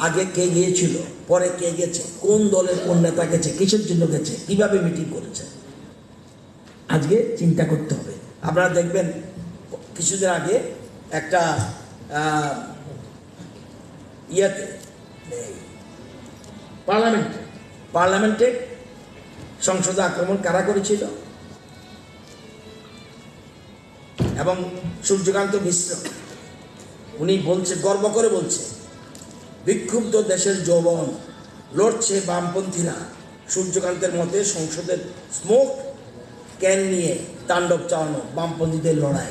আগে কে গিয়েছিল, পরে কে গেছে, কোন দলের কোন নেতা গেছে, কিসের জন্য গেছে, কিভাবে মিটিং করেছে, আজকে চিন্তা করতে হবে। আপনারা দেখবেন কিছুদিন আগে একটা ইয়েতে পার্লামেন্টে সংসদে আক্রমণ কারা করেছিল, এবং সূর্যকান্ত মিশ্র উনি বলছে, গর্ব করে বলছে, বিক্ষুব্ধ দেশের যৌবন লড়ছে বামপন্থীরা, সূর্যকান্তের মতে সংসদের স্মোক ক্যান নিয়ে তাণ্ডব চালানো বামপন্থীদের লড়াই।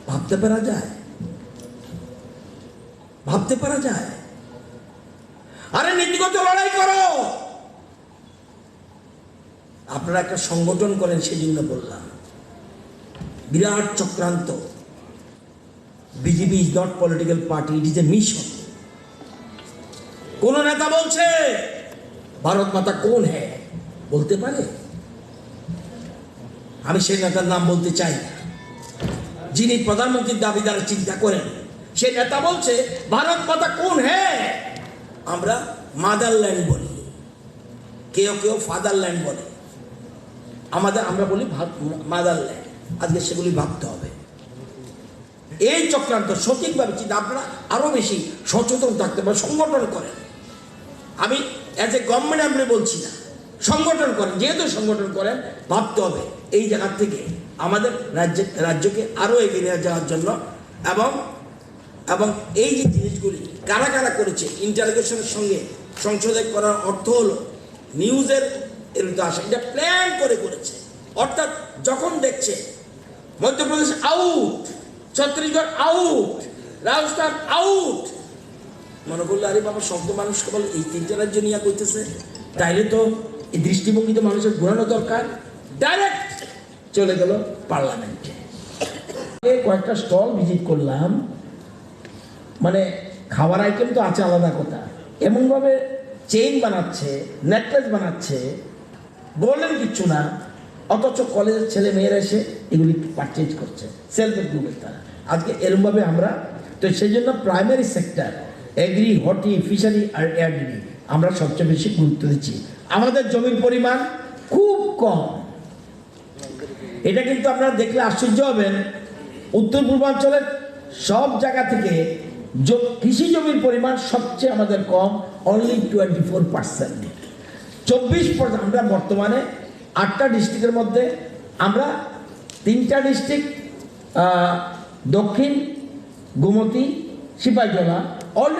ভাবতে পারা যায়? ভাবতে পারা যায়? আরে নীতিগত লড়াই করো। আপনারা একটা সংগঠন করেন, সেজন্য বললাম। বিরাট চক্রান্ত। BJP is not political party, it is a mission. কোন নেতা বলছে ভারত মাতা কোন হ্যাঁ, বলতে পারে? আমি সেই নেতার নাম বলতে চাই না। যিনি প্রধানমন্ত্রীর দাবিদার চিন্তা করেন, সেই নেতা বলছে ভারত মাতা কোন হ্যাঁ। আমরা মাদারল্যান্ড বলি, কেউ কেউ ফাদারল্যান্ড বলে, আমরা বলি মাদারল্যান্ড। আজকে সেগুলি ভাবতে হবে। এই চক্রান্ত সঠিকভাবে চিন্তা, আপনারা আরো বেশি সচেতন থাকতে হবে, সংগঠন করেন। আমি অ্যাজ এ গভর্নমেন্ট আমি বলছি না, সংগঠন করেন। যেহেতু সংগঠন করেন, ভাবতে হবে এই জায়গা থেকে আমাদের রাজ্যকে আরো এগিয়ে নিয়ে যাওয়ার জন্য। এবং এই যে জিনিসগুলি কারা কারা করেছে, ইন্টারোগেশনের সঙ্গে সংসদে করার অর্থ হলো নিউজের এর আসা, এটা প্ল্যান করে করেছে। অর্থাৎ যখন দেখছে Madhya Pradesh out, Chhattisgarh out, Rajasthan out, মনে করলো আরে বাবা শব্দ মানুষ কেবল এই তিনটে রাজ্য নিয়ে করতেছে, তাইলে তো এই দৃষ্টিভঙ্গিতে মানুষের ঘোরানো দরকার। ডাইরেক্ট চলে গেল পার্লামেন্টে। কয়েকটা স্টল ভিজিট করলাম, মানে খাবার আইটেম তো আছে আলাদা কথা, এমনভাবে চেইন বানাচ্ছে, নেকলেস বানাচ্ছে, বললেন কিচ্ছু না, অথচ কলেজের ছেলে মেয়েরা এসে এগুলি পারচেজ করছে সেলফ হেল্প গ্রুপের দ্বারা। আজকে এরমভাবে আমরা তো সেই জন্য primary sector agri, horti, fishery আর এয়ারডি আমরা সবচেয়ে বেশি গুরুত্ব দিচ্ছি। আমাদের জমির পরিমাণ খুব কম। এটা কিন্তু আপনারা দেখলে আশ্চর্য হবেন, উত্তর পূর্বাঞ্চলের সব জায়গা থেকে কৃষি জমির পরিমাণ সবচেয়ে আমাদের কম, অনলি 24%। 24%। আমরা বর্তমানে 8টা ডিস্ট্রিক্টের মধ্যে আমরা 3টা ডিস্ট্রিক্ট, দক্ষিণ গোমতী, সিপাহীজলা, অলরেডি